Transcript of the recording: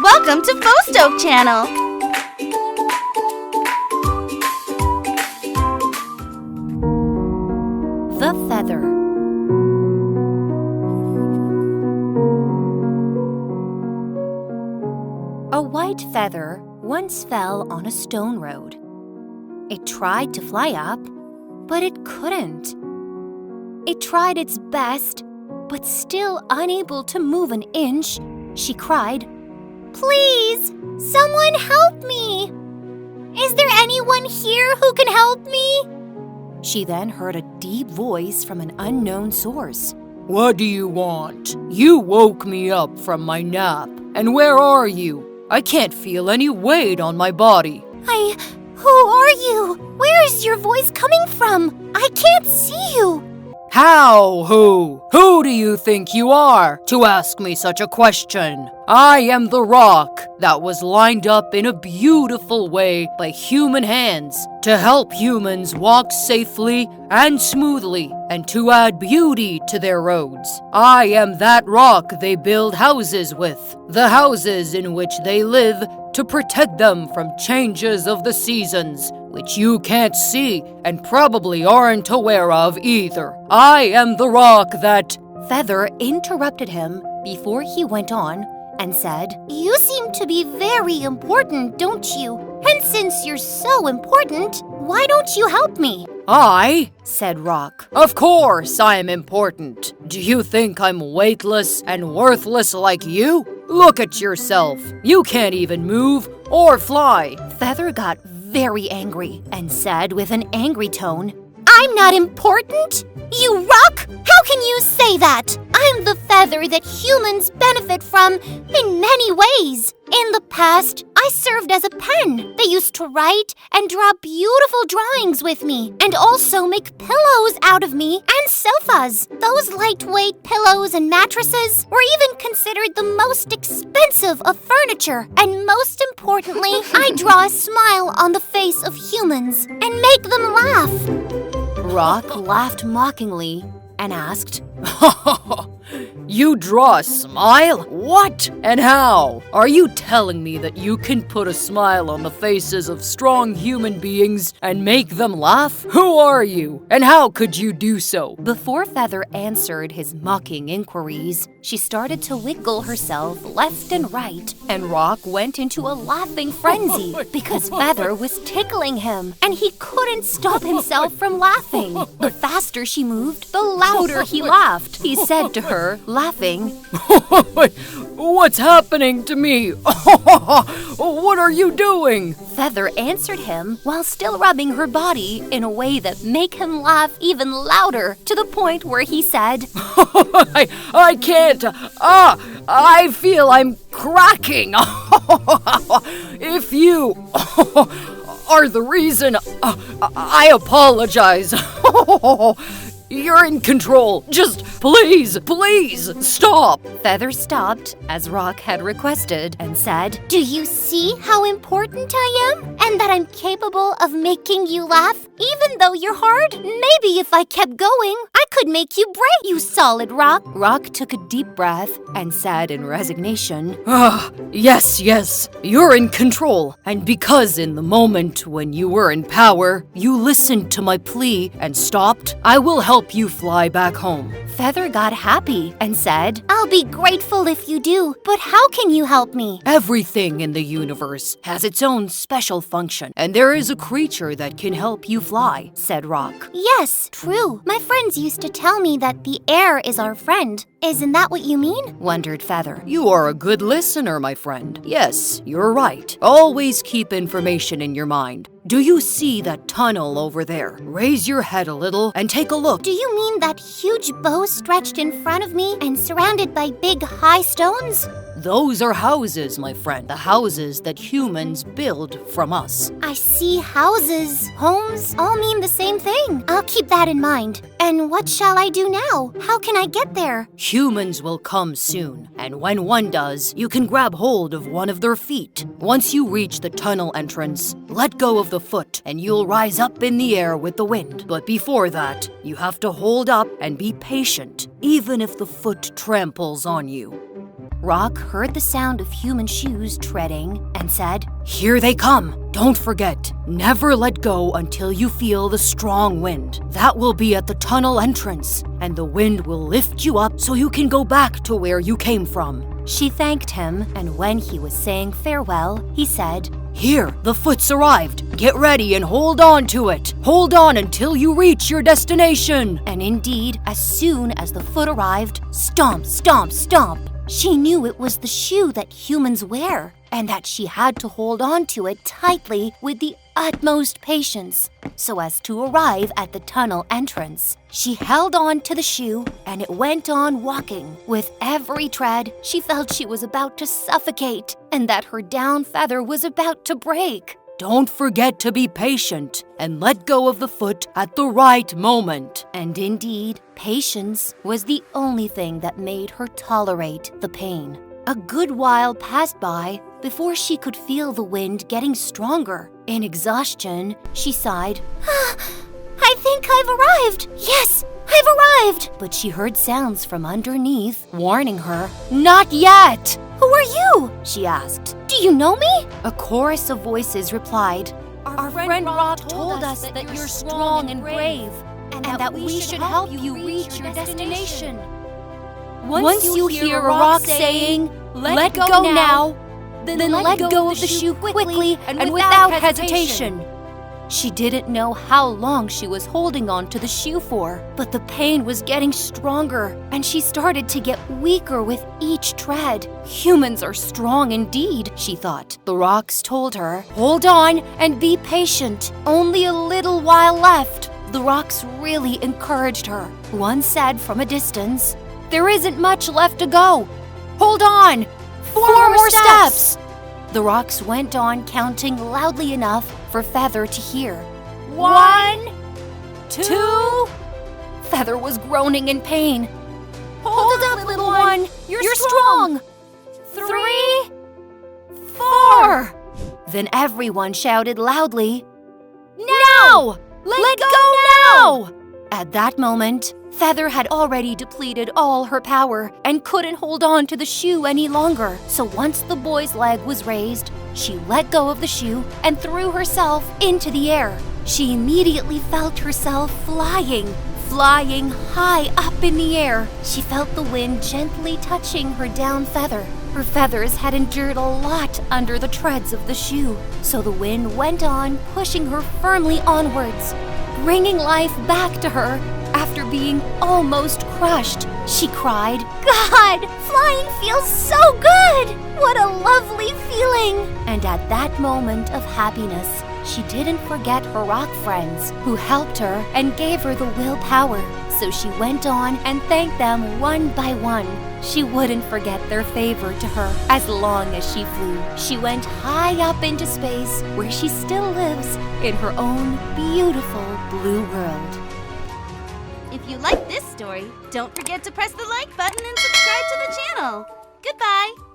Welcome to Fostoke Channel! The Feather. A white feather once fell on a stone road. It tried to fly up, but it couldn't. It tried its best, but still unable to move an inch, she cried, "Please, someone help me! Is there anyone here who can help me?" She then heard a deep voice from an unknown source. "What do you want? You woke me up from my nap. And where are you? I can't feel any weight on my body." Who are you? Where is your voice coming from? I can't see you. How? Who? Who do you think you are to ask me such a question? I am the rock that was lined up in a beautiful way by human hands to help humans walk safely and smoothly and to add beauty to their roads. I am that rock they build houses with, the houses in which they live to protect them from changes of the seasons, which you can't see and probably aren't aware of either. I am the rock that— Feather interrupted him before he went on and said, "You seem to be very important, don't you? And since you're so important, why don't you help me?" "I?" said Rock. "Of course I'm important. Do you think I'm weightless and worthless like you? Look at yourself. You can't even move or fly." Feather got very angry and said with an angry tone, "I'm not important? You rock? How can you say that? I'm the feather that humans benefit from in many ways. In the past, I served as a pen. They used to write and draw beautiful drawings with me and also make pillows out of me and sofas. Those lightweight pillows and mattresses were even considered the most expensive of furniture. And most importantly, I draw a smile on the face of humans and make them laugh." Rock laughed mockingly and asked, You draw a smile? What? And how? Are you telling me that you can put a smile on the faces of strong human beings and make them laugh? Who are you? And how could you do so? Before Feather answered his mocking inquiries, she started to wiggle herself left and right, and Rock went into a laughing frenzy because Feather was tickling him, and he couldn't stop himself from laughing. The faster she moved, the louder he laughed. He said to her, laughing, "What's happening to me? What are you doing?" Feather answered him while still rubbing her body in a way that made him laugh even louder, to the point where he said, I can't. I feel I'm cracking. If you are the reason, I apologize. You're in control. Just please stop. Feather stopped, as Rock had requested, and said, "Do you see how important I am? And that I'm capable of making you laugh, even though you're hard? Maybe if I kept going, I could make you break, you solid rock." Rock took a deep breath and said in resignation, Yes, you're in control. And because in the moment when you were in power, you listened to my plea and stopped, I will help you fly back home. Feather got happy and said, "I'll be grateful if you do, but how can you help me?" Everything in the universe has its own special function, and there is a creature that can help you fly," said Rock. "Yes, true. My friends used to tell me that the air is our friend. Isn't that what you mean?" wondered Feather. You are a good listener, my friend. Yes, you're right. Always keep information in your mind. Do you see that tunnel over there? Raise your head a little and take a look. "Do you mean that huge bow stretched in front of me and surrounded by big high stones?" Those are houses, my friend. The houses that humans build from us. "I see. Houses, homes, all mean the same thing. I'll keep that in mind. And what shall I do now? How can I get there?" Humans will come soon, and when one does, you can grab hold of one of their feet. Once you reach the tunnel entrance, let go of the foot, and you'll rise up in the air with the wind. But before that, you have to hold up and be patient, even if the foot tramples on you. Rock heard the sound of human shoes treading and said, Here they come. Don't forget, never let go until you feel the strong wind. That will be at the tunnel entrance, and the wind will lift you up so you can go back to where you came from. She thanked him, and when he was saying farewell, he said, Here, the foot's arrived. Get ready and hold on to it. Hold on until you reach your destination. And indeed, as soon as the foot arrived, stomp, stomp, stomp. She knew it was the shoe that humans wear, and that she had to hold on to it tightly with the utmost patience so as to arrive at the tunnel entrance. She held on to the shoe, and it went on walking. With every tread, she felt she was about to suffocate and that her down feather was about to break. Don't forget to be patient and let go of the foot at the right moment. And indeed, patience was the only thing that made her tolerate the pain. A good while passed by before she could feel the wind getting stronger. In exhaustion, she sighed, I think I've arrived. Yes, I've arrived. But she heard sounds from underneath, warning her, Not yet. Who are you? She asked. Do you know me? A chorus of voices replied, Our friend Rock told us that you're strong and brave, and that we should help you reach your destination. Once you hear a rock saying, Let go now, then let go of the shoe quickly and without hesitation. She didn't know how long she was holding on to the shoe for, but the pain was getting stronger, and she started to get weaker with each tread. Humans are strong indeed, she thought. The rocks told her, Hold on and be patient. Only a little while left. The rocks really encouraged her. One said from a distance, There isn't much left to go. Hold on! Four more steps! The rocks went on counting loudly enough for Feather to hear. 1, 2... Feather was groaning in pain. Hold up, little one! You're strong! 3, 4... Then everyone shouted loudly, Now! Let go now! At that moment, Feather had already depleted all her power and couldn't hold on to the shoe any longer. So once the boy's leg was raised, she let go of the shoe and threw herself into the air. She immediately felt herself flying high up in the air. She felt the wind gently touching her down feather. Her feathers had endured a lot under the treads of the shoe, so the wind went on pushing her firmly onwards, bringing life back to her after being almost crushed. She cried, God, flying feels so good! What a lovely feeling! And at that moment of happiness, she didn't forget her rock friends who helped her and gave her the willpower. So she went on and thanked them one by one. She wouldn't forget their favor to her as long as she flew. She went high up into space where she still lives in her own beautiful blue world. If you like this story, don't forget to press the like button and subscribe to the channel. Goodbye!